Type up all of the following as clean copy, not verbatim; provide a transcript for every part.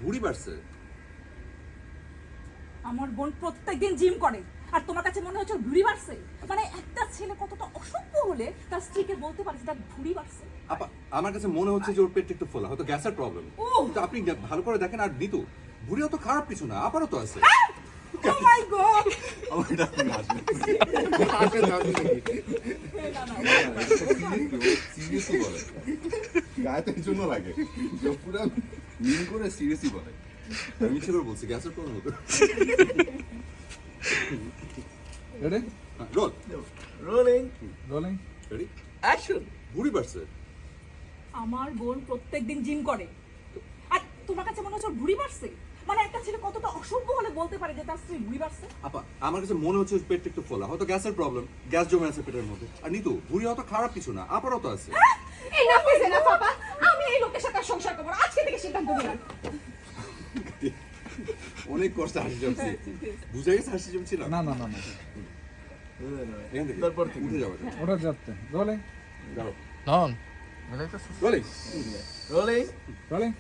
ভুঁড়ি বাড়ছে। আমার বোন প্রত্যেকদিন জিম করে আর তোমার কাছে মনে হচ্ছে ওর ভুঁড়ি বাড়ছে? মানে একটা ছেলে কতটা অসভ্য হলে তার স্ত্রীকে বলতে পারে যে তার ভুঁড়ি বাড়ছে? আপা আমার কাছে মনে হচ্ছে যে ওর পেটটা একটু ফোলা, হয়তো গ্যাসের প্রবলেম। তো আপনি ভালো করে দেখেন। আর নিতু, ভুঁড়ি অত খারাপ কিছু না, আপারও তো আছে। ও মাই গড! আমার এটা আপনি আসবেন। সিরিয়াসলি বলে গায়ের জন্য লাগে পুরো মিন করে সিরিয়াসলি বলে। আমি মিছে করে বলছি, গ্যাসের প্রবলেম হতো। Ready roll rolling rolling ready action. ভুঁড়ি বাড়ছে। আমার বোন প্রত্যেকদিন জিম করে আর তোমার কাছে মনে হচ্ছে ওর ভুঁড়ি বাড়ছে? মানে একটা ছেলে কতটা অসভ্য হলে বলতে পারে যে তার স্ত্রী ভুঁড়ি বাড়ছে? আপা আমার কাছে মনে হচ্ছে ওর পেটটা একটু ফোলা, হয়তো গ্যাসের প্রবলেম, গ্যাস জমে আছে পেটের মধ্যে। আর নিতু, ভুঁড়ি অত খারাপ কিছু না, আপারও তো আছে। এনাফ ইজ এনাফ আপা, আমি এই লোকের সাথে আর সংসার করব না। আজকে থেকে সিদ্ধান্ত নিলাম। অনেক কষ্ট হাসি জমছি, বুঝে গেছে হাসি জমছিল। না না না না এখান থেকে তারপর থেকে উঠে যাবে। ওটা যাচ্ছে রোলিং দাঁড়াও নন রোলিং রোলিং রোলিং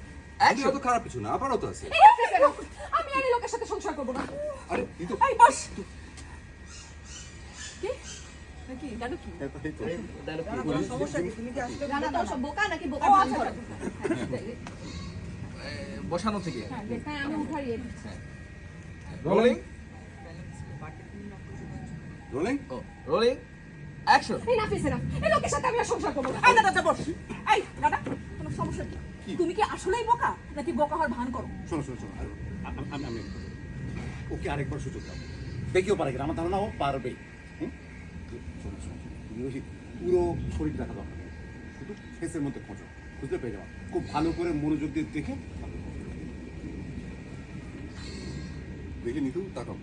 অ্যাকশন। অত খারাপ কিছু না, আপারও তো আছে। এনাফ ইজ এনাফ, আমি আর এই লোকের সাথে সংসার করব না। আরে নিতু, এই বস। কি নাকি দাদু কি? সমস্যা কি? তুমি কি আসলে রানা তো সব বোকা নাকি বোকা ও ভান আচ্ছা ধরো? বসানো থেকে হ্যাঁ আমি উঠারিয়ে দিচ্ছি। Rolling rolling rolling action. Enough is enough, এই লোকের সাথে আমি আর সংসার করব না। এই দাদা বস। এই দাদা, তোমার সমস্যা কি? তুমি কি আসলেই বোকা নাকি বোকা হওয়ার ভান করো? শোনো শোনো শোনো আমি ওকে আরেকবার সুযোগ দাও, দেখেও পারে কিনা। আমার ধারণা ও পারবেই। শোনো শোনো তুমি ওই পুরো শরীর দেখা দরকার নেই, শুধু ফেসের মধ্যে খোঁজো, খুঁজতে পেয়ে যাওয়া। খুব ভালো করে মনোযোগ দিয়ে দেখে দেখি নিতু, তাকাও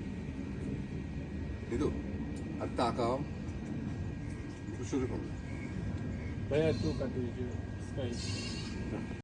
নিতু, আর তাকাও, শুরু করো। ভাইয়া একটু কাটিয়ে